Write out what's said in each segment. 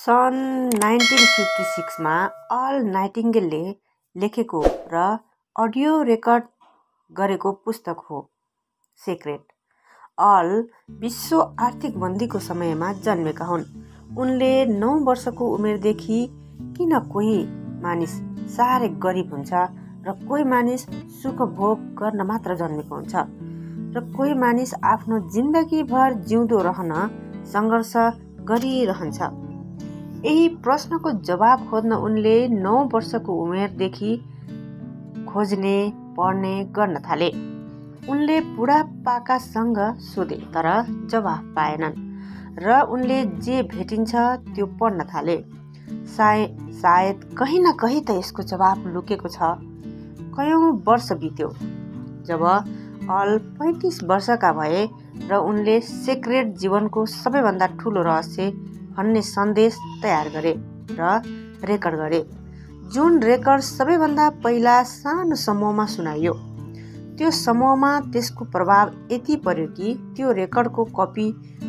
सन् 1956मा अल नाइटिङ्गेलले लेखेको र अडियो रेकर्ड गरेको पुस्तक हो सेक्रेट। अल विश्व आर्थिक मन्दीको समयमा जन्मेका हुन्। उनले 9 वर्षको उमेरदेखि किन कोही मानिस साह्रै गरिब हुन्छ र कोही मानिस सुख भोग गर्न मात्र जन्मेको हुन्छ र कोही मानिस आफ्नो जिन्दगीभर जिउँदो रहन सङ्घर्ष गरिरहन्छ, यही प्रश्नको जवाब खोज्न उनले 9 वर्षको उमेरदेखि खोज्ने, पढ्ने गर्न थाले। उनले बुढापाकासँग सोधे तर जवाफ पाएनन् र उनले जे भेटिन्छ त्यो पढ्न थाले। सायद कहीँ न कहीँ त यसको जवाफ लुकेको छ। कयौँ वर्ष बित्यो जब अल 35 वर्षका भए र उनले सेक्रेट जीवनको सबैभन्दा ठुलो रहस्य भन्ने सन्देश तयार गरे र रेकर्ड गरे, जुन रेकर्ड सबैभन्दा पहिला सानो समूहमा सुनाइयो। त्यो समूहमा त्यसको प्रभाव यति पर्यो कि त्यो रेकर्डको कपी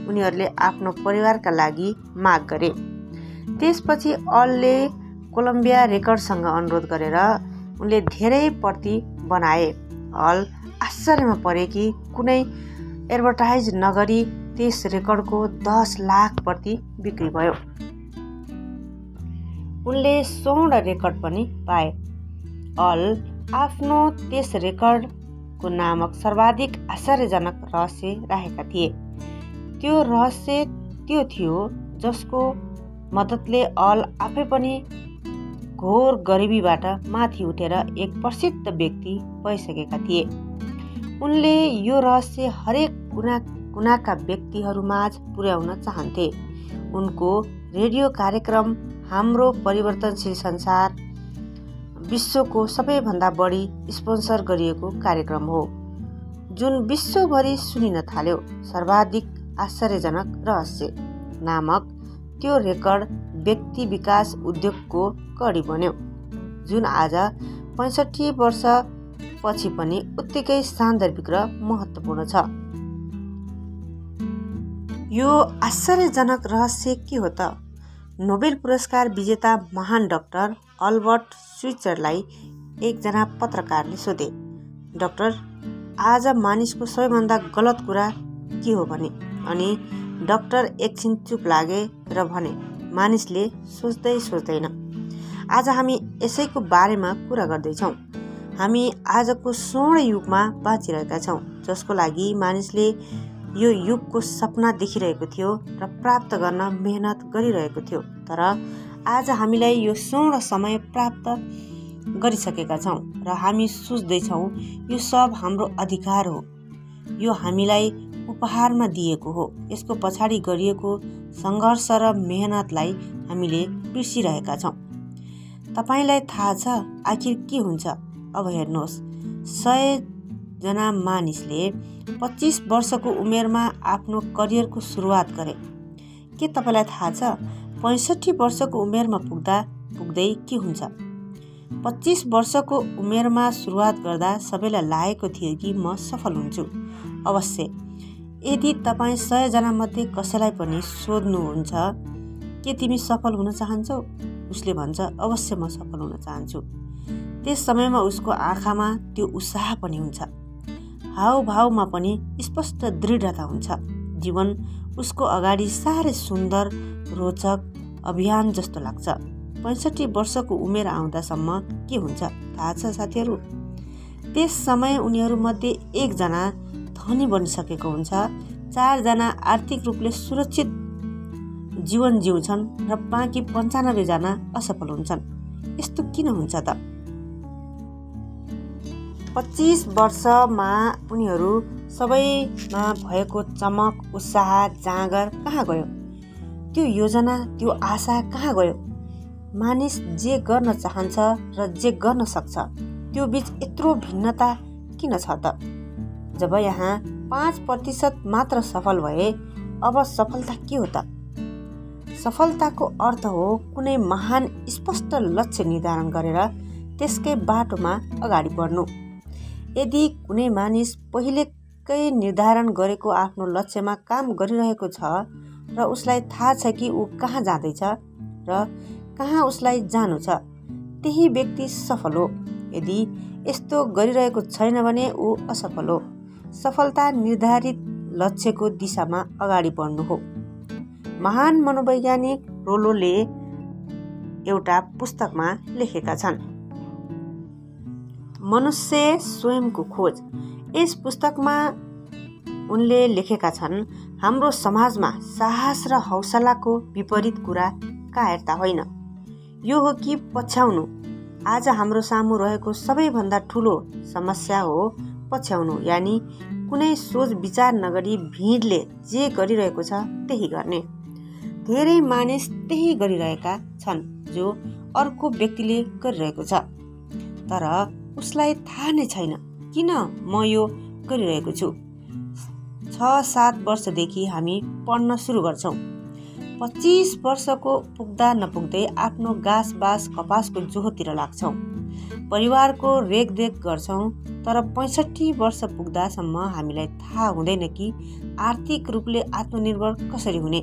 उनीहरूले आफ्नो परिवारका लागि माग गरे। त्यसपछि अलले कोलम्बिया रेकर्डसँग अनुरोध गरेर उनले धेरै प्रति बनाए। अल आश्चर्यमा परे कि कुनै एडभर्टाइज नगरी त्यस रेकर्डको 10 लाख प्रति बिक्री भयो। उनले स्वर्ण रेकर्ड पनि पाए। अल आफ्नो त्यस रेकर्डको नामक सर्वाधिक आश्चर्यजनक रहस्य राखेका थिए। त्यो रहस्य त्यो थियो जसको मद्दतले अल आफै पनि घोर गरिबीबाट माथि उठेर एक प्रसिद्ध व्यक्ति भइसकेका थिए। उनले यो रहस्य हरेक कुनाका व्यक्तिहरूमाझ पुर्याउन चाहन्थे। उनको रेडियो कार्यक्रम हाम्रो परिवर्तनशील संसार विश्वको सबैभन्दा बढी स्पोन्सर गरिएको कार्यक्रम हो, जुन विश्वभरि सुनिन थाल्यो। सर्वाधिक आश्चर्यजनक रहस्य नामक त्यो रेकर्ड व्यक्ति विकास उद्योगको कडी बन्यो, जुन आज 65 वर्षपछि पनि उत्तिकै सान्दर्भिक र महत्त्वपूर्ण छ। यो आश्चर्यजनक रहस्य के हो त? नोबेल पुरस्कार विजेता महान डाक्टर अल्बर्ट स्विट्जरलाई एकजना पत्रकारले सोधे, डाक्टर, आज मानिसको सबैभन्दा गलत कुरा के हो भने? अनि डाक्टर एकछिन चुप लागे र भने, मानिसले सोच्दैन। आज हामी यसैको बारेमा कुरा गर्दैछौँ। हामी आजको स्वर्ण युगमा बाँचिरहेका छौँ, जसको लागि मानिसले यो युगको सपना देखिरहेको थियो र प्राप्त गर्न मेहनत गरिरहेको थियो। तर आज हामीलाई यो स्वर्ण समय प्राप्त गरिसकेका छौँ र हामी सोच्दैछौँ यो सब हाम्रो अधिकार हो, यो हामीलाई उपहारमा दिएको हो। यसको पछाडि गरिएको सङ्घर्ष र मेहनतलाई हामीले बिर्सिरहेका छौँ। तपाईँलाई थाहा छ आखिर के हुन्छ? अब हेर्नुहोस्, 100 जना मानिसले 25 वर्षको उमेरमा आफ्नो करियरको सुरुवात गरे। के तपाईँलाई थाहा छ 65 वर्षको उमेरमा पुग्दै के हुन्छ? 25 वर्षको उमेरमा सुरुवात गर्दा सबैलाई लागेको थियो कि म सफल हुन्छु। अवश्य, यदि तपाईँ 100 जनामध्ये कसैलाई पनि सोध्नुहुन्छ के तिमी सफल हुन चाहन्छौ, उसले भन्छ अवश्य म सफल हुन चाहन्छु। त्यस समयमा उसको आँखामा त्यो उत्साह पनि हुन्छ, हावभावमा पनि स्पष्ट दृढता हुन्छ। जीवन उसको अगाडि साह्रै सुन्दर, रोचक अभियान जस्तो लाग्छ। 65 वर्षको उमेर आउँदासम्म के हुन्छ थाहा छ साथीहरू? त्यस समय उनीहरूमध्ये 1 जना धनी बनिसकेको हुन्छ, 4 जना आर्थिक रूपले सुरक्षित जीवन जिउँछन् र बाँकी 95 जना असफल हुन्छन्। यस्तो किन हुन्छ त? 25 वर्षमा उनीहरू सबैमा भएको चमक, उत्साह, जाँगर कहाँ गयो? त्यो योजना, त्यो आशा कहाँ गयो? मानिस जे गर्न चाहन्छ र जे गर्न सक्छ त्यो बीच यत्रो भिन्नता किन छ त? जब यहाँ 5% मात्र सफल भए, अब सफलता के हो त? सफलताको अर्थ हो कुनै महान स्पष्ट लक्ष्य निर्धारण गरेर त्यसकै बाटोमा अगाडि बढ्नु। यदि कुनै मानिस पहिलेकै निर्धारण गरेको आफ्नो लक्ष्यमा काम गरिरहेको छ र उसलाई थाहा छ कि ऊ कहाँ जाँदैछ, र कहाँ उसलाई जानु छ त्यही व्यक्ति सफल हो। यदि यस्तो गरिरहेको छैन भने ऊ असफल हो। सफलता निर्धारित लक्ष्यको दिशामा अगाडि बढ्नु हो। महान मनोवैज्ञानिक रोलोले एउटा पुस्तकमा लेखेका छन्, मनुष्य स्वयंको खोज। यस पुस्तकमा उनले लेखेका छन्, हाम्रो समाजमा साहस र हौसलाको विपरीत कुरा कायरता होइन, यो हो कि पछ्याउनु। आज हाम्रो सामु रहेको सबैभन्दा ठुलो समस्या हो पछ्याउनु, यानि कुनै सोच विचार नगरी भिडले जे गरिरहेको छ त्यही गर्ने। धेरै मानिस त्यही गरिरहेका छन् जो अर्को व्यक्तिले गरिरहेको छ, तर उसलाई थाहा नै छैन किन म यो गरिरहेको छु। 6-7 वर्षदेखि हामी पढ्न सुरु गर्छौँ। 25 वर्षको पुग्दा नपुग्दै आफ्नो घाँस बास कपासको जोहोतिर लाग्छौँ। परिवारको रेखदेख गर्छौँ, तर 65 वर्ष पुग्दासम्म हामीलाई थाहा हुँदैन कि आर्थिक रूपले आत्मनिर्भर कसरी हुने।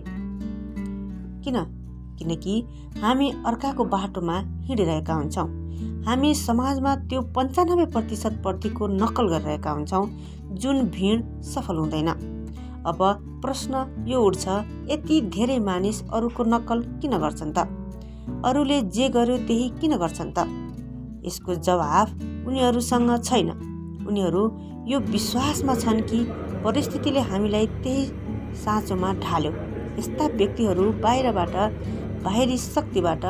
किनकि हामी अर्काको बाटोमा हिँडिरहेका हुन्छौँ। हामी समाजमा त्यो 95% प्रतिको नक्कल गरिरहेका हुन्छौँ जुन भिड सफल हुँदैन। अब प्रश्न यो उठ्छ, यति धेरै मानिस अरूको नक्कल किन गर्छन् त? अरूले जे गर्यो त्यही किन गर्छन् त? यसको जवाफ उनीहरूसँग छैन। उनीहरू यो विश्वासमा छन् कि परिस्थितिले हामीलाई त्यही साँचोमा ढाल्यो। यस्ता व्यक्तिहरू बाहिरी शक्तिबाट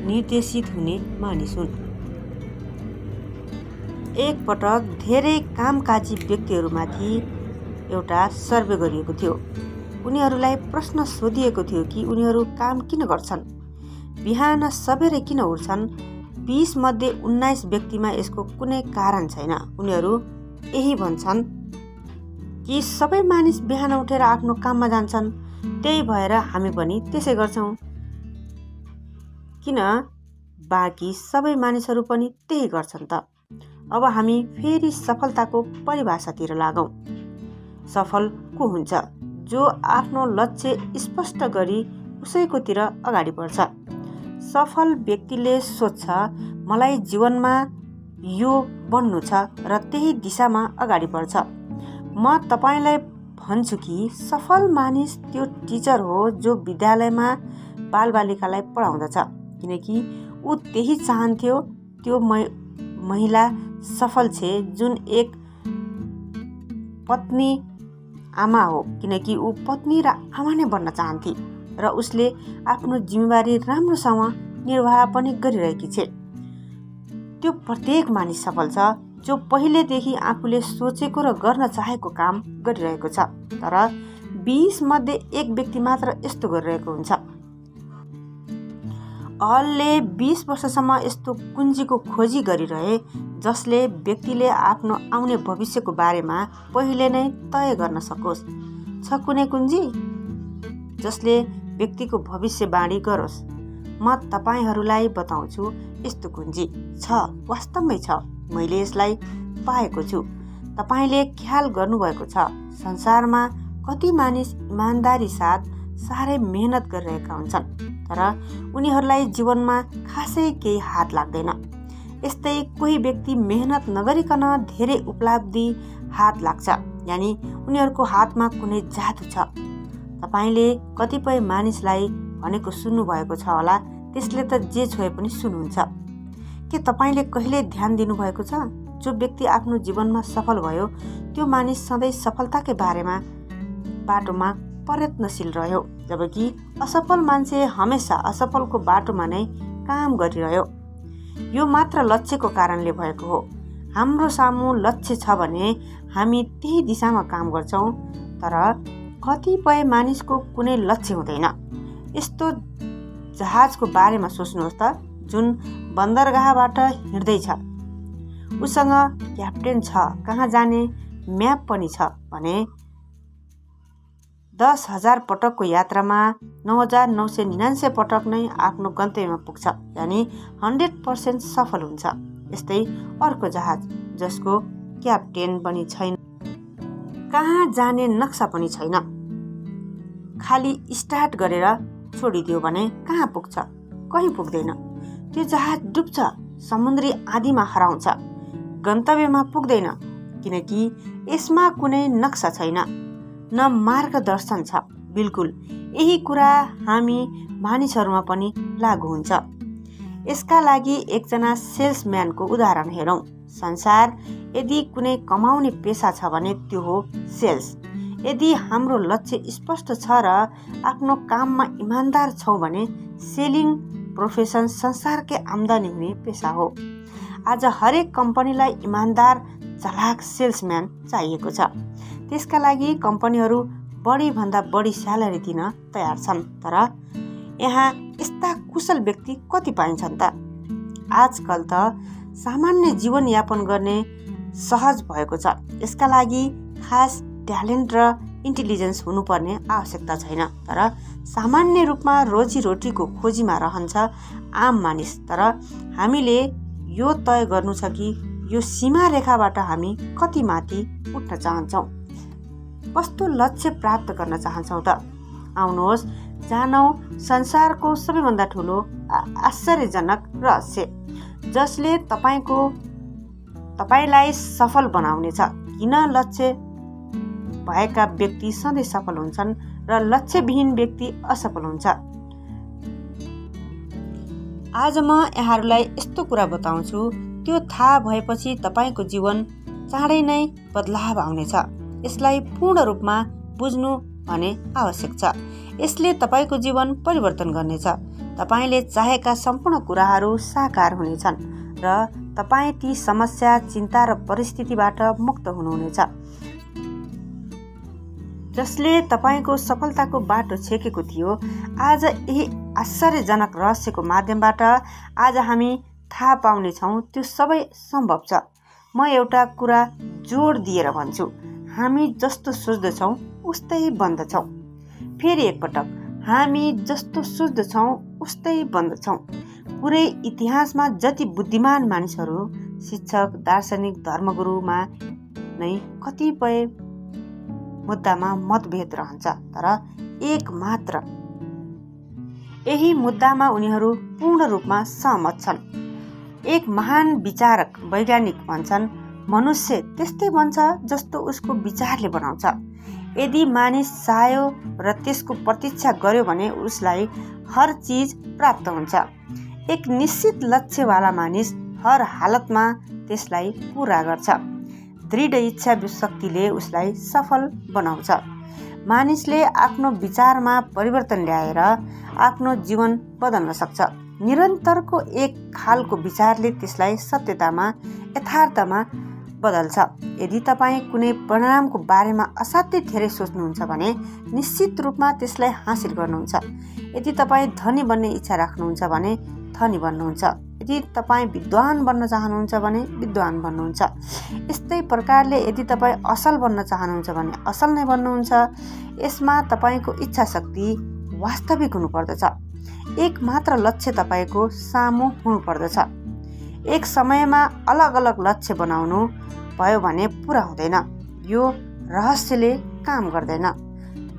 निर्देशित हुने मानिस हुन्। एक पटक धेरै कामकाजी व्यक्तिहरूमाथि एउटा सर्वे गरिएको थियो। उनीहरूलाई प्रश्न सोधिएको थियो कि उनीहरू काम किन गर्छन्, बिहान सबेरै किन उठ्छन्। 20 मध्ये 19 व्यक्तिमा यसको कुनै कारण छैन। उनीहरू यही भन्छन् कि सबै मानिस बिहान उठेर आफ्नो काममा जान्छन्, त्यही भएर हामी पनि त्यसै गर्छौँ। किन बाँकी सबै मानिसहरू पनि त्यही गर्छन् त? अब हामी फेरि सफलताको परिभाषातिर लागौँ। सफल को हुन्छ? जो आफ्नो लक्ष्य स्पष्ट गरी उसैकोतिर अगाडि बढ्छ। सफल व्यक्तिले सोच्छ, मलाई जीवनमा यो बन्नु छ र त्यही दिशामा अगाडि बढ्छ। म तपाईँलाई भन्छु कि सफल मानिस त्यो टिचर हो जो विद्यालयमा बालबालिकालाई पढाउँदछ, किनकि ऊ त्यही चाहन्थ्यो। त्यो महिला सफल छे जुन एक पत्नी आमा हो, किनकि ऊ पत्नी र आमा नै बन्न चाहन्थे र उसले आफ्नो जिम्मेवारी राम्रोसँग निर्वाह पनि गरिरहेकी छे। त्यो प्रत्येक मानिस सफल छ जो पहिलेदेखि आफूले सोचेको र गर्न चाहेको काम गरिरहेको छ। तर 20 मध्ये 1 व्यक्ति मात्र यस्तो गरिरहेको हुन्छ। हलले 20 वर्षसम्म यस्तो कुञ्जीको खोजी गरिरहे जसले व्यक्तिले आफ्नो आउने भविष्यको बारेमा पहिले नै तय गर्न सकोस्। छ कुनै कुञ्जी जसले व्यक्तिको भविष्यवाणी गरोस्? म तपाईहरूलाई बताउँछु, यस्तो कुञ्जी छ, वास्तवमै छ। मैले यसलाई पाएको छु। तपाईले ख्याल गर्नुभएको छ, संसारमा कति मानिस इमानदारी साथ साह्रै मेहनत गरिरहेका हुन्छन्, तर उनीहरूलाई जीवनमा खासै केही हात लाग्दैन। यस्तै कोही व्यक्ति मेहनत नगरिकन धेरै उपलब्धि हात लाग्छ, यानि उनीहरूको हातमा कुनै जादु छ। तपाईले कतिपय मानिसलाई भनेको सुन्नुभएको छ होला, त्यसले त जे छोए पनि सुन्नुहुन्छ। के तपाईले कहिले ध्यान दिनुभएको छ, जो व्यक्ति आफ्नो जीवनमा सफल भयो त्यो मानिस सधैँ सफलताकै बाटोमा प्रयत्नशील रह्यो, जबकि असफल मान्छे हमेसा असफलको बाटोमा नै काम गरिरह्यो। यो मात्र लक्ष्यको कारणले भएको हो। हाम्रो सामु लक्ष्य छ भने हामी त्यही दिशामा काम गर्छौँ, तर कतिपय मानिसको कुनै लक्ष्य हुँदैन। यस्तो जहाजको बारेमा सोच्नुहोस् त, जुन बन्दरगाहबाट हिँड्दैछ। उसँग क्याप्टेन छ, कहाँ जाने म्याप पनि छ भने 10,000 पटकको यात्रामा 9,999 पटक नै आफ्नो गन्तव्यमा पुग्छ, यानि 100% सफल हुन्छ। यस्तै अर्को जहाज जसको क्याप्टेन पनि छैन, कहाँ जाने नक्सा पनि छैन, खाली स्टार्ट गरेर छोडिदियो भने कहाँ पुग्छ? कहीँ पुग्दैन। त्यो जहाज डुब्छ, समुद्री आँधीमा हराउँछ, गन्तव्यमा पुग्दैन, किनकि यसमा कुनै नक्सा छैन, न मार्गदर्शन छ। बिल्कुल यही कुरा हामी मानिसहरूमा पनि लागू हुन्छ। यसका लागि एकजना सेल्सम्यानको उदाहरण हेरौँ। संसार यदि कुनै कमाउने पेसा छ भने त्यो हो सेल्स। यदि हाम्रो लक्ष्य स्पष्ट छ र आफ्नो काममा इमान्दार छौँ भने सेलिङ प्रोफेसन संसारकै आम्दानी हुने पेसा हो। आज हरेक कम्पनीलाई इमान्दार चालाक सेल्सम्यान चाहिएको छ। त्यसका लागि कम्पनीहरू बढीभन्दा बढी स्यालेरी दिन तयार छन्। तर यहाँ यस्ता कुशल व्यक्ति कति पाइन्छन् त? आजकल त सामान्य जीवनयापन गर्ने सहज भएको छ। यसका लागि खास ट्यालेन्ट र इन्टेलिजेन्स हुनुपर्ने आवश्यकता छैन। तर सामान्य रूपमा रोजीरोटीको खोजीमा रहन्छ आम मानिस। तर हामीले यो तय गर्नु छ कि यो सीमा रेखाबाट हामी कति माथि उठ्न चाहन्छौँ, कस्तो लक्ष्य प्राप्त गर्न चाहन्छौँ त? आउनुहोस् जानौँ संसारको सबैभन्दा ठुलो आश्चर्यजनक रहस्य, जसले तपाईँलाई सफल बनाउनेछ। किन लक्ष्य भएका व्यक्ति सधैँ सफल हुन्छन् र लक्ष्यविहीन व्यक्ति असफल हुन्छ? आज म यहाँहरूलाई यस्तो कुरा बताउँछु, त्यो थाहा भएपछि तपाईँको जीवन चाँडै नै बदलाव आउनेछ। यसलाई पूर्ण रूपमा बुझ्नु भने आवश्यक छ। यसले तपाईँको जीवन परिवर्तन गर्नेछ। तपाईँले चाहेका सम्पूर्ण कुराहरू साकार हुनेछन् र तपाईँ ती समस्या, चिन्ता र परिस्थितिबाट मुक्त हुनुहुनेछ जसले तपाईँको सफलताको बाटो छेकेको थियो। आज यही आश्चर्यजनक रहस्यको माध्यमबाट आज हामी थाहा पाउनेछौँ त्यो सबै सम्भव छ। म एउटा कुरा जोड दिएर भन्छु, हामी जस्तो सोच्दछौँ उस्तै बन्दछौँ। फेरि एकपटक, हामी जस्तो सोच्दछौँ उस्तै बन्दछौँ। पुरै इतिहासमा जति बुद्धिमान मानिसहरू, शिक्षक, दार्शनिक, धर्मगुरुमा नै कतिपय मुद्दामा मतभेद रहन्छ। तर एक मात्र यही मुद्दामा उनीहरू पूर्ण रूपमा सहमत छन्। एक महान विचारक, वैज्ञानिक भन्छन्, मनुष्य त्यस्तै बन्छ जस्तो उसको विचारले बनाउँछ। यदि मानिस चाह्यो र त्यसको प्रतीक्षा गर्यो भने उसलाई हर चिज प्राप्त हुन्छ। एक निश्चित लक्ष्यवाला मानिस हर हालतमा त्यसलाई पूरा गर्छ। दृढ इच्छा शक्तिले उसलाई सफल बनाउँछ। मानिसले आफ्नो विचारमा परिवर्तन ल्याएर आफ्नो जीवन बदल्न सक्छ। निरन्तरको एक खालको विचारले त्यसलाई सत्यतामा, यथार्थमा बदल्छ। यदि तपाईँ कुनै परिणामको बारेमा असाध्यै धेरै सोच्नुहुन्छ भने निश्चित रूपमा त्यसलाई हासिल गर्नुहुन्छ। यदि तपाईँ धनी बन्ने इच्छा राख्नुहुन्छ भने धनी बन्नुहुन्छ। यदि तपाईँ विद्वान बन्न चाहनुहुन्छ भने विद्वान बन्नुहुन्छ। यस्तै प्रकारले यदि तपाईँ असल बन्न चाहनुहुन्छ भने असल नै बन्नुहुन्छ। यसमा तपाईँको इच्छा शक्ति वास्तविक हुनुपर्दछ। एक मात्र लक्ष्य तपाईँको सामु हुनुपर्दछ। एक समयमा अलग अलग लक्ष्य बनाउनु भयो भने पुरा हुँदैन। यो रहस्यले काम गर्दैन।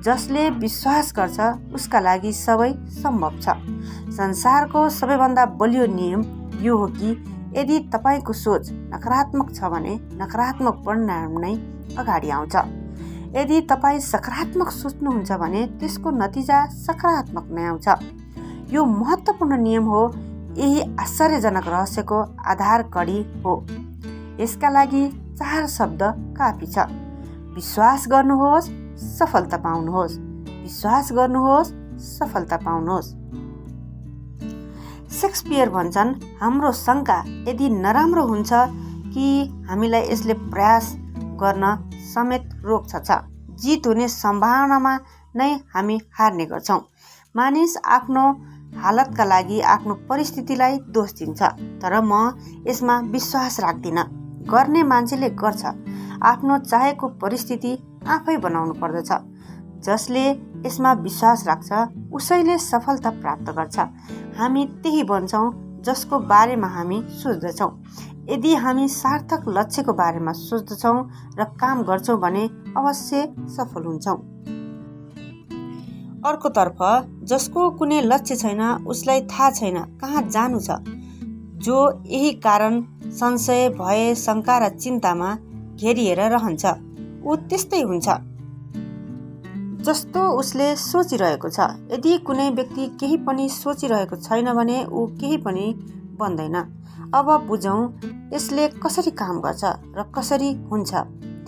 जसले विश्वास गर्छ उसका लागि सबै सम्भव छ। संसारको सबैभन्दा बलियो नियम यो हो कि यदि तपाईँको सोच नकारात्मक छ भने नकारात्मक परिणाम नै अगाडि आउँछ। यदि तपाईँ सकारात्मक सोच्नुहुन्छ भने त्यसको नतिजा सकारात्मक नै आउँछ। यो महत्त्वपूर्ण नियम हो। यही आश्चर्यजनक रहस्यको आधार कडी हो। यसका लागि 4 शब्द काफी छ। विश्वास गर्नुहोस्, सफलता पाउनुहोस्। विश्वास गर्नुहोस्, सफलता पाउनुहोस्। शेक्सपियर भन्छन्, हाम्रो शङ्का यदि नराम्रो हुन्छ कि हामीलाई यसले प्रयास गर्न समेत रोक्छ छ। जित हुने सम्भावनामा नै हामी हार्ने गर्छौँ। मानिस आफ्नो हालतका लागि आफ्नो परिस्थितिलाई दोष दिन्छ। तर म यसमा विश्वास राख्दिनँ। गर्ने मान्छेले गर्छ। आफ्नो चाहेको परिस्थिति आफै बनाउनु पर्दछ। जसले यसमा विश्वास राख्छ उसैले सफलता प्राप्त गर्छ। हामी त्यही बन्छौँ जसको बारेमा हामी सोच्दछौँ। यदि हामी सार्थक लक्ष्यको बारेमा सोच्दछौँ र काम गर्छौँ भने अवश्य सफल हुन्छौँ। अर्कोतर्फ जसको कुनै लक्ष्य छैन, उसलाई थाहा छैन कहाँ जानु छ, जो यही कारण संशय, भय, शङ्का र चिन्तामा घेरिएर रहन्छ, ऊ त्यस्तै हुन्छ जस्तो उसले सोचिरहेको छ। यदि कुनै व्यक्ति केही पनि सोचिरहेको छैन भने ऊ केही पनि बन्दैन। अब बुझौँ यसले कसरी काम गर्छ र कसरी हुन्छ।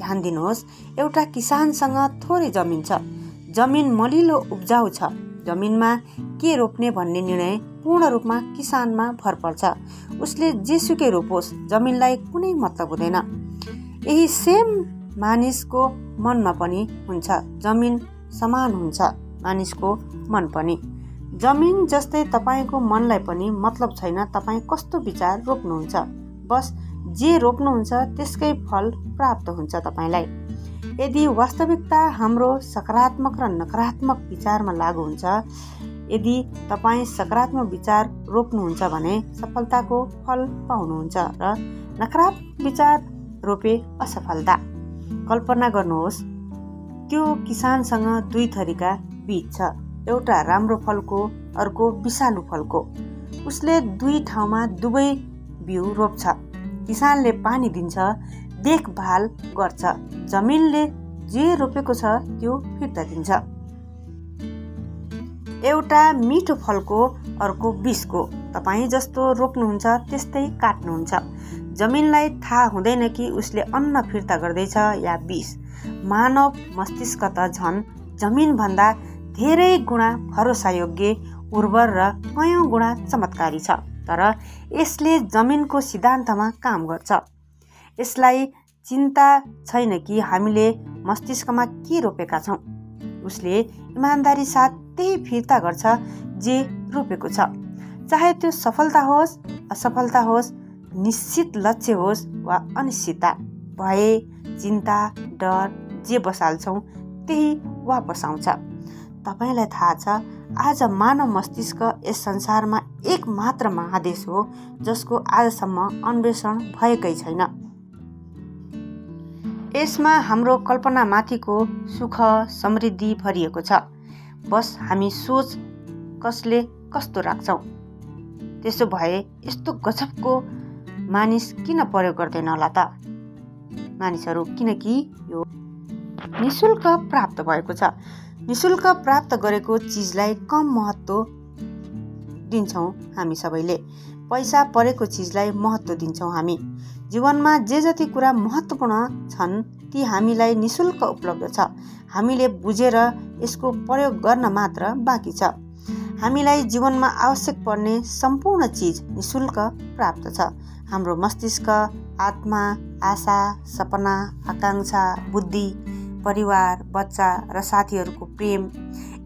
ध्यान दिनुहोस्, एउटा किसानसँग थोरै जमिन छ। जमिन मलिलो उब्जाउ छ। जमिनमा के रोप्ने भन्ने निर्णय पूर्ण रूपमा किसानमा भर पर्छ। उसले जेसुकै रोपोस्, जमिनलाई कुनै मतलब हुँदैन। यही सेम मानिसको मनमा पनि हुन्छ। जमिन समान हुन्छ मानिसको मन पनि। जमिन जस्तै तपाईँको मनलाई पनि मतलब छैन तपाईँ कस्तो विचार रोप्नुहुन्छ। बस जे रोप्नुहुन्छ त्यसकै फल प्राप्त हुन्छ तपाईँलाई। यदि वास्तविकता हाम्रो सकारात्मक र नकारात्मक विचारमा लागू हुन्छ, यदि तपाईँ सकारात्मक विचार रोप्नुहुन्छ भने सफलताको फल पाउनुहुन्छ र नकारात्मक विचार रोपे असफलता। कल्पना गर्नुहोस्, त्यो किसानसँग दुई थरीका बीज छ, एउटा राम्रो फलको, अर्को विषालु फलको। उसले दुई ठाउँमा दुवै बिउ रोप्छ। किसानले पानी दिन्छ, देखभाल गर्छ। जमिनले जे रोपेको छ त्यो फिर्ता दिन्छ। एउटा मिठो फलको, अर्को विषको। तपाईँ जस्तो रोप्नुहुन्छ त्यस्तै काट्नुहुन्छ। जमिनलाई थाहा हुँदैन कि उसले अन्न फिर्ता गर्दैछ या विष। मानव मस्तिष्क त झन् जमिनभन्दा धेरै गुणा भरोसायोग्य, उर्वर र कयौं गुणा चमत्कारी छ। तर यसले जमिनको सिद्धान्तमा काम गर्छ। यसलाई चिन्ता छैन कि हामीले मस्तिष्कमा के रोपेका छौँ। उसले इमान्दारी साथ त्यही फिर्ता गर्छ जे रोपेको छ। चाहे त्यो सफलता होस्, असफलता होस्, निश्चित लक्ष्य होस् वा अनिश्चितता, भय, चिन्ता, डर जे बसाल्छौँ त्यही वापस आउँछ। तपाईँलाई थाहा छ, आज मानव मस्तिष्क यस संसारमा एक मात्र महादेश हो जसको आजसम्म अन्वेषण भएकै छैन। यसमा हाम्रो कल्पनामाथिको सुख समृद्धि भरिएको छ। बस हामी सोच कसले कस्तो राख्छौँ। त्यसो भए यस्तो गजबको मानिस किन प्रयोग गर्दैन होला त मानिसहरू? किनकि यो निशुल्क प्राप्त भएको छ। निशुल्क प्राप्त गरेको चिजलाई कम महत्त्व दिन्छौँ हामी सबैले। पैसा परेको चिजलाई महत्त्व दिन्छौँ हामी। जीवनमा जे जति कुरा महत्त्वपूर्ण छन् ती हामीलाई निशुल्क उपलब्ध छ। हामीले बुझेर यसको प्रयोग गर्न मात्र बाँकी छ। हामीलाई जीवनमा आवश्यक पर्ने सम्पूर्ण चिज निशुल्क प्राप्त छ। हाम्रो मस्तिष्क, आत्मा, आशा, सपना, आकाङ्क्षा, बुद्धि, परिवार, बच्चा र साथीहरूको प्रेम,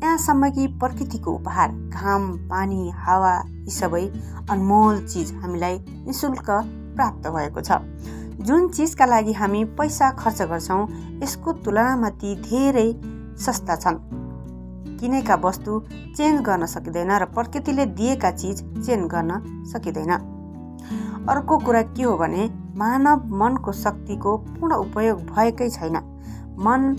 यहाँसम्म कि प्रकृतिको उपहार, घाम, पानी, हावा, यी सबै अनमोल चिज हामीलाई निशुल्क प्राप्त भएको छ। जुन चिजका लागि हामी पैसा खर्च गर्छौँ यसको तुलनामा ती धेरै सस्ता छन्। किनेका वस्तु चेन्ज गर्न सकिँदैन र प्रकृतिले दिएका चिज चेन्ज गर्न सकिँदैन। अर्को कुरा के हो भने मानव मनको शक्तिको पूर्ण उपयोग भएकै छैन। मन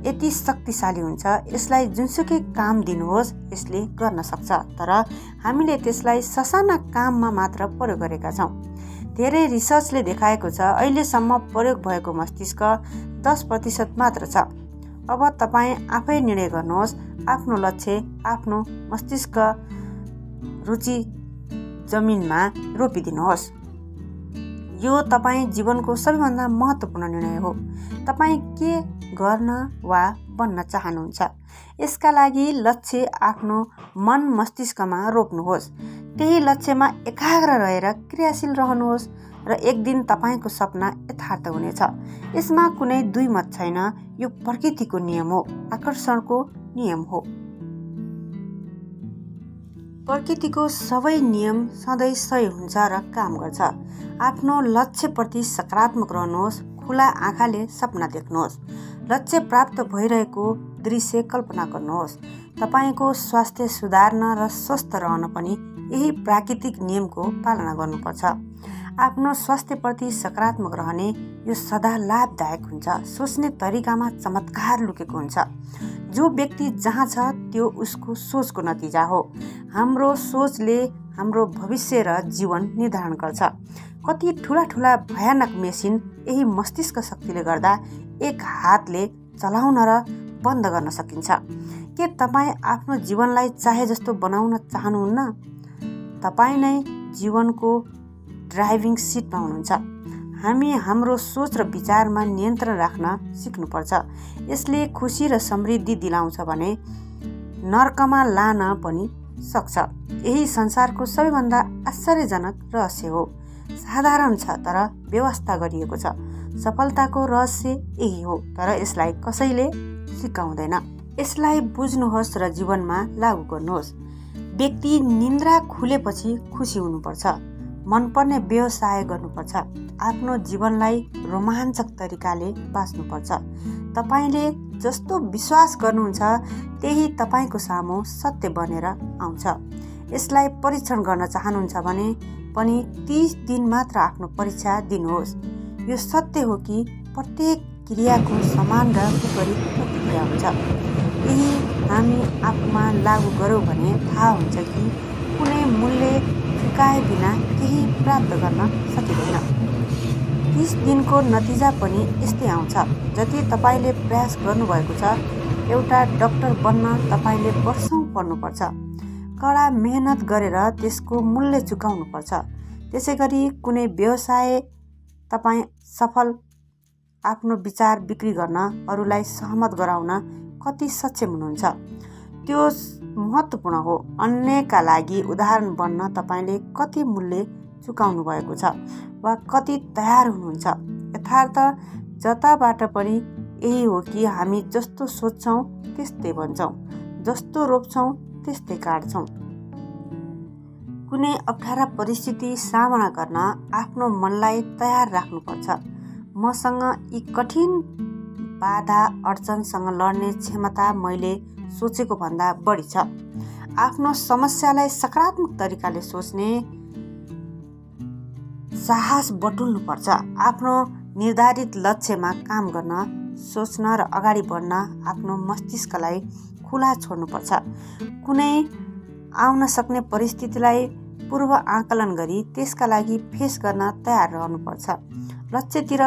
यति शक्तिशाली हुन्छ, यसलाई जुनसुकै काम दिनुहोस् यसले गर्न सक्छ। तर हामीले त्यसलाई ससाना काममा मात्र प्रयोग गरेका छौँ। धेरै रिसर्चले देखाएको छ अहिलेसम्म प्रयोग भएको मस्तिष्क 10% मात्र छ। अब तपाईँ आफै निर्णय गर्नुहोस्, आफ्नो लक्ष्य, आफ्नो मस्तिष्क रुचि जमिनमा रोपिदिनुहोस्। यो तपाईँ जीवनको सबैभन्दा महत्त्वपूर्ण निर्णय हो। तपाईँ के गर्न वा बन्न चाहनुहुन्छ, यसका लागि लक्ष्य आफ्नो मन मस्तिष्कमा रोप्नुहोस्। त्यही लक्ष्यमा एकाग्र रहेर क्रियाशील रहनुहोस् र एक दिन तपाईँको सपना यथार्थ हुनेछ। यसमा कुनै दुई मत छैन। यो प्रकृतिको नियम हो, आकर्षणको नियम हो। प्रकृतिको सबै नियम सधैँ सही हुन्छ र काम गर्छ। आफ्नो लक्ष्यप्रति सकारात्मक रहनुहोस्। खुला आँखाले सपना देख्नुहोस्। लक्ष्य प्राप्त भइरहेको दृश्य कल्पना गर्नुहोस्। तपाईँको स्वास्थ्य सुधार्न र स्वस्थ रहन पनि यही प्राकृतिक नियमको पालना गर्नुपर्छ। आफ्नो स्वास्थ्यप्रति सकारात्मक रहने यो सदा लाभदायक हुन्छ। सोच्ने तरिकामा चमत्कार लुकेको हुन्छ। जो व्यक्ति जहाँ छ त्यो उसको सोचको नतिजा हो। हाम्रो सोचले हाम्रो भविष्य र जीवन निर्धारण गर्छ। कति ठुला भयानक मेसिन यही मस्तिष्क शक्तिले गर्दा एक हातले चलाउन र बन्द गर्न सकिन्छ। के तपाईँ आफ्नो जीवनलाई चाहे जस्तो बनाउन चाहनुहुन्न? तपाईँ नै जीवनको ड्राइभिङ सिटमा हुनुहुन्छ। हामी हाम्रो सोच र विचारमा नियन्त्रण राख्न सिक्नुपर्छ। यसले खुसी र समृद्धि दिलाउँछ भने नर्कमा लान पनि सक्छ। यही संसारको सबैभन्दा आश्चर्यजनक रहस्य हो। साधारण छ तर व्यवस्था गरिएको छ। सफलताको रहस्य यही हो, तर यसलाई कसैले सिकाउँदैन। यसलाई बुझ्नुहोस् र जीवनमा लागू गर्नुहोस्। व्यक्ति निन्द्रा खुलेपछि खुसी हुनुपर्छ। मनपर्ने व्यवसाय गर्नुपर्छ। आफ्नो जीवनलाई रोमाञ्चक तरिकाले बाँच्नुपर्छ। तपाईँले जस्तो विश्वास गर्नुहुन्छ त्यही तपाईँको सामु सत्य बनेर आउँछ। यसलाई परीक्षण गर्न चाहनुहुन्छ भने पनि 30 दिन मात्र आफ्नो परीक्षा दिनुहोस्। यो सत्य हो कि प्रत्येक क्रियाको समान र विपरीत प्रतिक्रिया हुन्छ। यही हामी आफूमा लागू गरौँ भने थाहा हुन्छ कि कुनै मूल्य चुकाए बिना केही प्राप्त गर्न सकिँदैन। 30 दिनको नतिजा पनि यस्तै आउँछ। जति तपाईँले प्रयास गर्नुभएको छ, एउटा डाक्टर बन्न तपाईँले वर्षौँ पढ्नुपर्छ। कडा मेहनत गरेर त्यसको मूल्य चुकाउनुपर्छ। त्यसैगरी कुनै व्यवसाय तपाईँ सफल आफ्नो विचार बिक्री गर्न अरूलाई सहमत गराउन कति सक्षम हुनुहुन्छ त्यो महत्त्वपूर्ण हो। अन्यका लागि उदाहरण बन्न तपाईँले कति मूल्य चुकाउनु भएको छ वा कति तयार हुनुहुन्छ। यथार्थ जताबाट पनि यही हो कि हामी जस्तो सोच्छौँ त्यस्तै बन्छौँ, जस्तो रोप्छौँ त्यस्तै काट्छौँ। कुनै अप्ठ्यारा परिस्थिति सामना गर्न आफ्नो मनलाई तयार राख्नुपर्छ। मसँग यी कठिन बाधा अडचनसँग लड्ने क्षमता मैले सोचेको भन्दा बढी छ। आफ्नो समस्यालाई सकारात्मक तरिकाले सोच्ने साहस बटुल्नुपर्छ। आफ्नो निर्धारित लक्ष्यमा काम गर्न, सोच्न र अगाडि बढ्न आफ्नो मस्तिष्कलाई खुला छोड्नुपर्छ। कुनै आउन सक्ने परिस्थितिलाई पूर्व आकलन गरी त्यसका लागि फेस गर्न तयार रहनुपर्छ। लक्ष्यतिर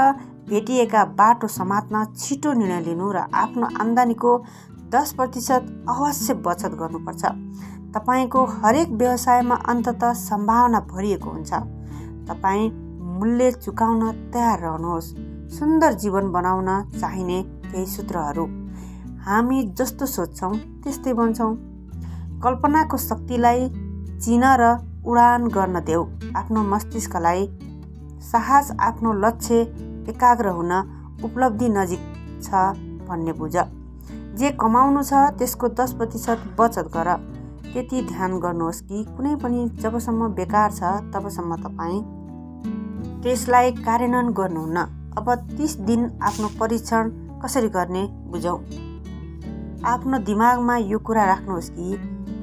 भेटिएका बाटो समात्न छिटो निर्णय लिनु र आफ्नो आम्दानीको 10% अवश्य बचत गर्नुपर्छ। तपाईँको हरेक व्यवसायमा अन्ततः सम्भावना भरिएको हुन्छ। तपाईँ मूल्य चुकाउन तयार रहनुहोस्। सुन्दर जीवन बनाउन चाहिने केही सूत्रहरू। हामी जस्तो सोच्छौँ त्यस्तै बन्छौँ। कल्पनाको शक्तिलाई चिन र उडान गर्न देऊ। आफ्नो मस्तिष्कलाई साहस आफ्नो लक्ष्य एकाग्र हुन उपलब्धि नजिक छ भन्ने बुझ। जे कमाउनु छ त्यसको 10% बचत गर। त्यति ध्यान गर्नुहोस् कि कुनै पनि जबसम्म बेकार छ तबसम्म तपाईँ त्यसलाई कार्यान्वयन गर्नुहुन्न। अब 30 दिन आफ्नो परीक्षण कसरी गर्ने बुझौँ। आफ्नो दिमागमा यो कुरा राख्नुहोस् कि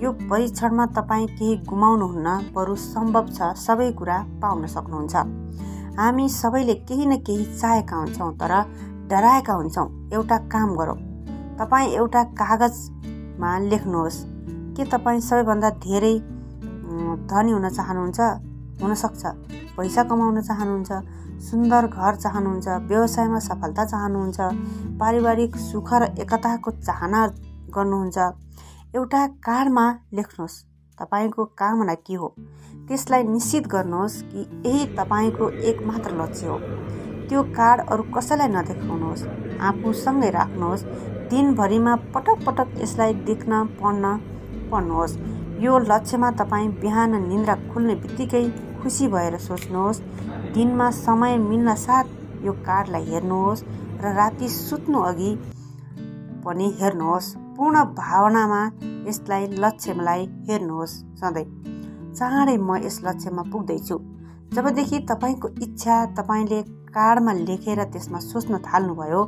यो परीक्षणमा तपाईँ केही गुमाउनुहुन्न, बरु सम्भव छ सबै कुरा पाउन सक्नुहुन्छ। हामी सबैले केही न केही चाहेका हुन्छौँ तर डराएका हुन्छौँ। एउटा काम गरौँ। तपाईँ एउटा कागजमा लेख्नुहोस्। के तपाईँ सबैभन्दा धेरै धनी हुन चाहनुहुन्छ? हुनसक्छ। पैसा कमाउन चाहनुहुन्छ? सुन्दर घर चाहनुहुन्छ? व्यवसायमा सफलता चाहनुहुन्छ? पारिवारिक सुख र एकताको चाहना गर्नुहुन्छ? एउटा कार्डमा लेख्नुहोस् तपाईँको कामना के हो। त्यसलाई निश्चित गर्नुहोस् कि यही तपाईँको एकमात्र लक्ष्य हो। त्यो कार्ड अरू कसैलाई नदेखाउनुहोस्, आफूसँगै राख्नुहोस्। दिनभरिमा पटक पटक यसलाई देख्न पढ्नुहोस्। यो लक्ष्यमा तपाईँ बिहान निन्द्रा खुल्ने बित्तिकै खुसी भएर सोच्नुहोस्। दिनमा समय मिल्न साथ यो कार्डलाई हेर्नुहोस् र राति सुत्नु अघि पनि हेर्नुहोस्। पूर्ण भावनामा यसलाई लक्ष्यलाई हेर्नुहोस्। सधैँ चाँडै म यस लक्ष्यमा पुग्दैछु। जबदेखि तपाईँको इच्छा तपाईँले कार्डमा लेखेर त्यसमा सोच्न थाल्नुभयो,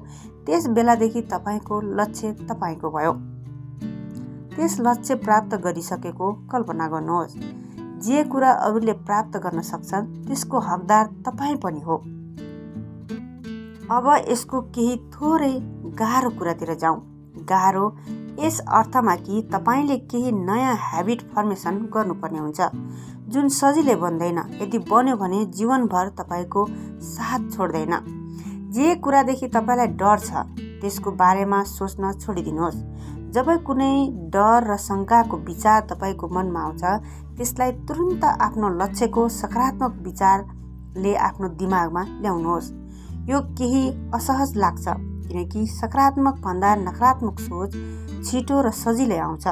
त्यस बेलादेखि तपाईँको लक्ष्य तपाईँको भयो। त्यस लक्ष्य प्राप्त गरिसकेको कल्पना गर्नुहोस्। जे कुरा अरूले प्राप्त गर्न सक्छन् त्यसको हकदार तपाईँ पनि हो। अब यसको केही थोरै गाह्रो कुरातिर जाउँ। गाह्रो यस अर्थमा कि तपाईँले केही नयाँ ह्याबिट फर्मेसन गर्नुपर्ने हुन्छ जुन सजिलै बन्दैन। यदि बन्यो भने जीवनभर तपाईँको साथ छोड्दैन। जे कुरादेखि तपाईँलाई डर छ त्यसको बारेमा सोच्न छोडिदिनुहोस्। जब कुनै डर र शङ्काको विचार तपाईँको मनमा आउँछ त्यसलाई तुरुन्त आफ्नो लक्ष्यको सकारात्मक विचारले आफ्नो दिमागमा ल्याउनुहोस्। यो केही असहज लाग्छ किनकि सकारात्मक भन्दा नकारात्मक सोच छिटो र सजिलै आउँछ।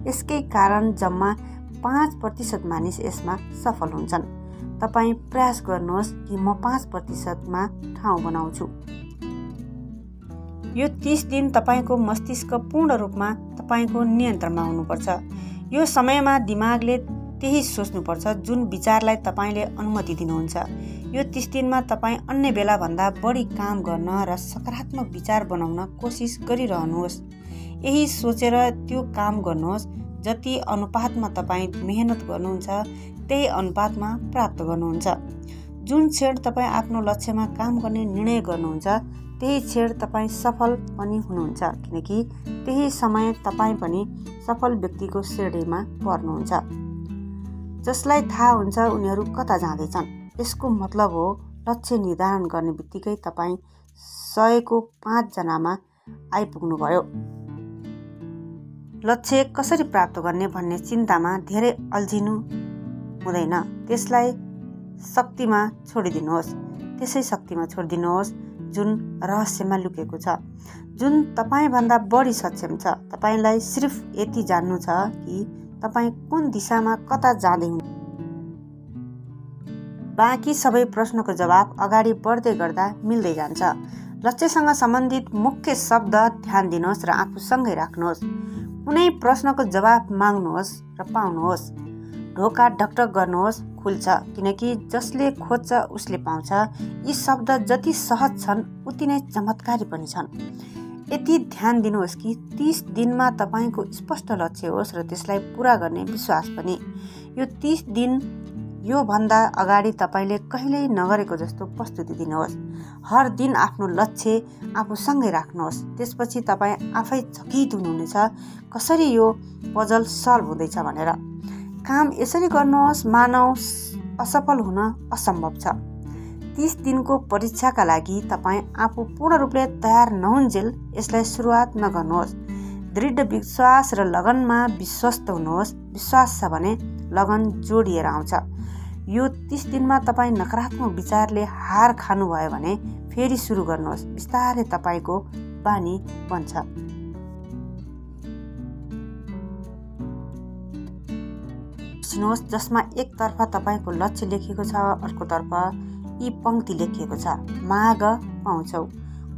यसकै कारण जम्मा 5% मानिस यसमा सफल हुन्छन्। तपाईँ प्रयास गर्नुहोस् कि म 5%मा ठाउँ बनाउँछु। यो 30 दिन तपाईँको मस्तिष्क पूर्ण रूपमा तपाईँको नियन्त्रणमा हुनुपर्छ। यो समयमा दिमागले त्यही सोच्नुपर्छ जुन विचारलाई तपाईँले अनुमति दिनुहुन्छ। यो 30 दिनमा तपाईँ अन्य बेलाभन्दा बढी काम गर्न र सकारात्मक विचार बनाउन कोसिस गरिरहनुहोस्। यही सोचेर त्यो काम गर्नुहोस्। जति अनुपातमा तपाईँ मेहनत गर्नुहुन्छ त्यही अनुपातमा प्राप्त गर्नुहुन्छ। जुन क्षण तपाईँ आफ्नो लक्ष्यमा काम गर्ने निर्णय गर्नुहुन्छ त्यही क्षण तपाईँ सफल पनि हुनुहुन्छ किनकि त्यही समय तपाईँ पनि सफल व्यक्तिको श्रेणीमा पर्नुहुन्छ। जसलाई थाहा हुन्छ उनीहरू कता जाँदैछन्। यसको मतलब हो लक्ष्य निर्धारण गर्ने बित्तिकै तपाईँ 100को 5 जनामा आइपुग्नुभयो। लक्ष्य कसरी प्राप्त गर्ने भन्ने चिन्तामा धेरै अल्झिनु हुँदैन। त्यसलाई शक्तिमा छोडिदिनुहोस्। त्यसै शक्तिमा छोडिदिनुहोस् जुन रहस्यमा लुकेको छ, जुन तपाईँभन्दा बढी सक्षम छ। तपाईँलाई सिर्फ यति जान्नु छ कि तपाईँ कुन दिशामा कता जाँदै हुनु। बाँकी सबै प्रश्नको जवाब अगाडि बढ्दै गर्दा मिल्दै जान्छ। लक्ष्यसँग सम्बन्धित मुख्य शब्द ध्यान दिनुहोस् र आफूसँगै राख्नुहोस्। कुनै प्रश्नको जवाब माग्नुहोस् र पाउनुहोस्। ढोका ढकढक गर्नुहोस्, खुल्छ किनकि जसले खोज्छ उसले पाउँछ। यी शब्द जति सहज छन् उति नै चमत्कारी पनि छन्। यति ध्यान दिनुहोस् कि 30 दिनमा तपाईँको स्पष्ट लक्ष्य होस् र त्यसलाई पुरा गर्ने विश्वास पनि। यो 30 दिन यो भन्दा अगाडि तपाईँले कहिल्यै नगरेको जस्तो प्रस्तुति दिनुहोस्। हर दिन आफ्नो लक्ष्य आफूसँगै राख्नुहोस्। त्यसपछि तपाईँ आफै चकित हुनुहुनेछ कसरी यो पजल सल्भ हुँदैछ भनेर। काम यसरी गर्नुहोस् मानौ असफल हुन असम्भव छ। 30 दिनको परीक्षाका लागि तपाईँ आफू पूर्ण रूपले तयार नहुन्जेल यसलाई सुरुवात नगर्नुहोस्। दृढ विश्वास र लगनमा विश्वस्त हुनुहोस्। विश्वास छ भने लगन जोडिएर आउँछ। यो 30 दिनमा तपाईँ नकारात्मक विचारले हार खानुभयो भने फेरि सुरु गर्नुहोस्। बिस्तारै तपाईँको बानी बन्छ। जसमा एकतर्फ तपाईँको लक्ष्य लेखिएको छ, अर्कोतर्फ यी पंक्ति लेखिएको छ। माग पाउँछौ,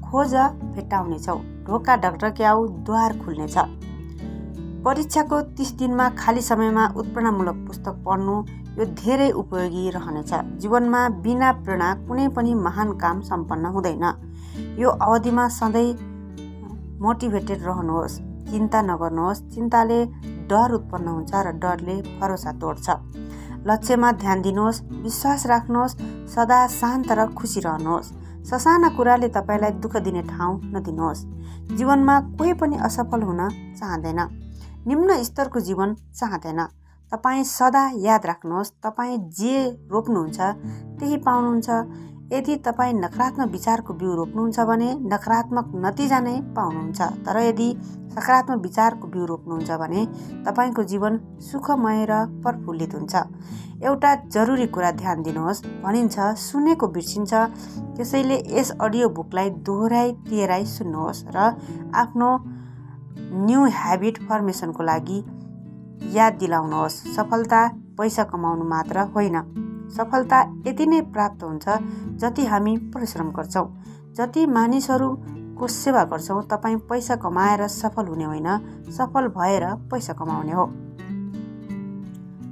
खोज भेट्टाउनेछौ, ढोका ढकढक्याउ द्वार खुल्नेछ। परीक्षाको 30 दिनमा खाली समयमा उत्प्रेरणामूलक पुस्तक पढ्नु यो धेरै उपयोगी रहनेछ। जीवनमा बिना प्रेरणा कुनै पनि महान काम सम्पन्न हुँदैन। यो अवधिमा सधैँ मोटिभेटेड रहनुहोस्। चिन्ता नगर्नुहोस्। चिन्ताले डर उत्पन्न हुन्छ र डरले भरोसा तोड्छ। लक्ष्यमा ध्यान दिनुहोस्, विश्वास राख्नुहोस्, सदा शान्त र खुसी रहनुहोस्। ससाना कुराले तपाईँलाई दुःख दिने ठाउँ नदिनुहोस्। जीवनमा कोही पनि असफल हुन चाहँदैन, निम्न स्तरको जीवन चाहँदैन। तपाईँ सदा याद राख्नुहोस्, तपाईँ जे रोप्नुहुन्छ त्यही पाउनुहुन्छ। यदि तपाईँ नकारात्मक विचारको बिउ रोप्नुहुन्छ भने नकारात्मक नतिजा नै पाउनुहुन्छ। तर यदि सकारात्मक विचारको बिउ रोप्नुहुन्छ भने तपाईँको जीवन सुखमय र प्रफुल्लित हुन्छ। एउटा जरुरी कुरा ध्यान दिनुहोस्, भनिन्छ सुनेको बिर्सिन्छ। त्यसैले यस अडियो बुकलाई दोहोऱ्याइ तेह्राइ सुन्नुहोस् र आफ्नो न्यू ह्याबिट फर्मेसनको लागि याद दिलाउनुहोस्। सफलता पैसा कमाउनु मात्र होइन। सफलता यति नै प्राप्त हुन्छ जति हामी परिश्रम गर्छौँ। जति मानिसहरूको सेवा गर्छौँ। तपाईँ पैसा कमाएर सफल हुने होइन, सफल भएर पैसा कमाउने हो।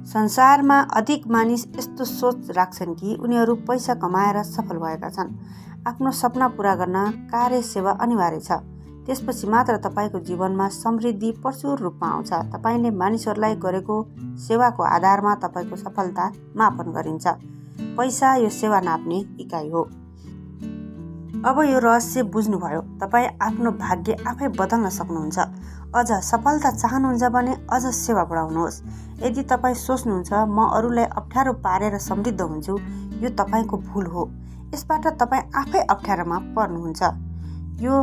संसारमा अधिक मानिस यस्तो सोच राख्छन् कि उनीहरू पैसा कमाएर सफल भएका छन्। आफ्नो सपना पूरा गर्न कार्य सेवा अनिवार्य छ। त्यसपछि मात्र तपाईँको जीवनमा समृद्धि प्रचुर रूपमा आउँछ। तपाईँले मानिसहरूलाई गरेको सेवाको आधारमा तपाईँको सफलता मापन गरिन्छ। पैसा यो सेवा नाप्ने इकाइ हो। अब यो रहस्य बुझ्नुभयो। तपाईँ आफ्नो भाग्य आफै बदल्न सक्नुहुन्छ। अझ सफलता चाहनुहुन्छ भने अझ सेवा बढाउनुहोस्। यदि तपाईँ सोच्नुहुन्छ म अरूलाई अप्ठ्यारो पारेर समृद्ध हुन्छु, यो तपाईँको भुल हो। यसबाट तपाईँ आफै अप्ठ्यारोमा पर्नुहुन्छ। यो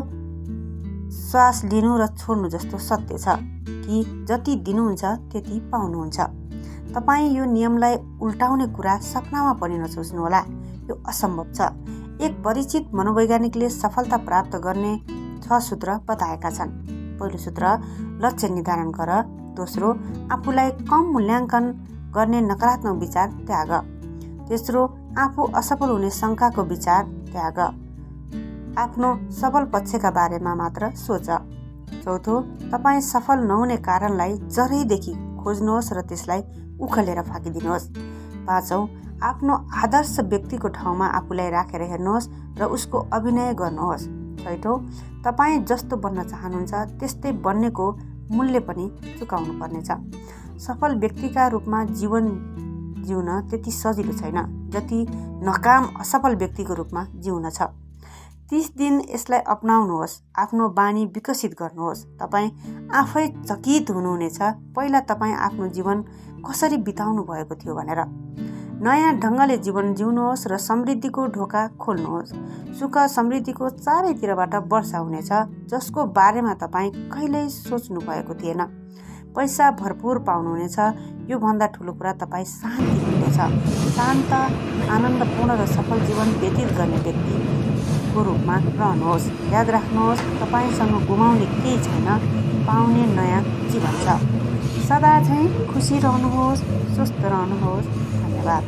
श्वास लिनु र छोड्नु जस्तो सत्य छ कि जति दिनुहुन्छ त्यति पाउनुहुन्छ। तपाईँ यो नियमलाई उल्टाउने कुरा सपनामा पनि नसोच्नुहोला, यो असम्भव छ। एक परिचित मनोवैज्ञानिकले सफलता प्राप्त गर्ने 6 सूत्र बताएका छन्। पहिलो सूत्र, लक्ष्य निर्धारण गर। दोस्रो, आफूलाई कम मूल्याङ्कन गर्ने नकारात्मक विचार त्याग। तेस्रो, आफू असफल हुने शङ्काको विचार त्याग। आफ्नो सबल पक्षका बारेमा मात्र सोच। चौथो, तपाईँ सफल नहुने कारणलाई जरैदेखि खोज्नुहोस् र त्यसलाई उखलेर फ्याँकिदिनुहोस्। पाँचौं, आफ्नो आदर्श व्यक्तिको ठाउँमा आफूलाई राखेर हेर्नुहोस् र उसको अभिनय गर्नुहोस्। छैठौं, तपाईँ जस्तो बन्न चाहनुहुन्छ त्यस्तै बन्नेको मूल्य पनि चुकाउनु पर्नेछ। सफल व्यक्तिका रूपमा जीवन जिउन त्यति सजिलो छैन जति नकाम असफल व्यक्तिको रूपमा जिउन छ। 30 दिन यसलाई अपनाउनुहोस्, आफ्नो बानी विकसित गर्नुहोस्। तपाईँ आफै चकित हुनुहुनेछ पहिला तपाईँ आफ्नो जीवन कसरी बिताउनु भएको थियो भनेर। नयाँ ढङ्गले जीवन जिउनुहोस् र समृद्धिको ढोका खोल्नुहोस्। सुख समृद्धिको चारैतिरबाट वर्षा हुनेछ जसको बारेमा तपाईँ कहिल्यै सोच्नु भएको थिएन। पैसा भरपुर पाउनुहुनेछ। योभन्दा ठुलो कुरा तपाईँ शान्ति हुनेछ। शान्त, आनन्दपूर्ण र सफल जीवन व्यतीत गर्ने व्यक्तिको रूपमा रहनुहोस्। याद राख्नुहोस्, तपाईँसँग गुमाउने केही छैन, पाउने नयाँ जीवन छ। सदा चाहिँ खुसी रहनुहोस्, स्वस्थ रहनुहोस्। धन्यवाद।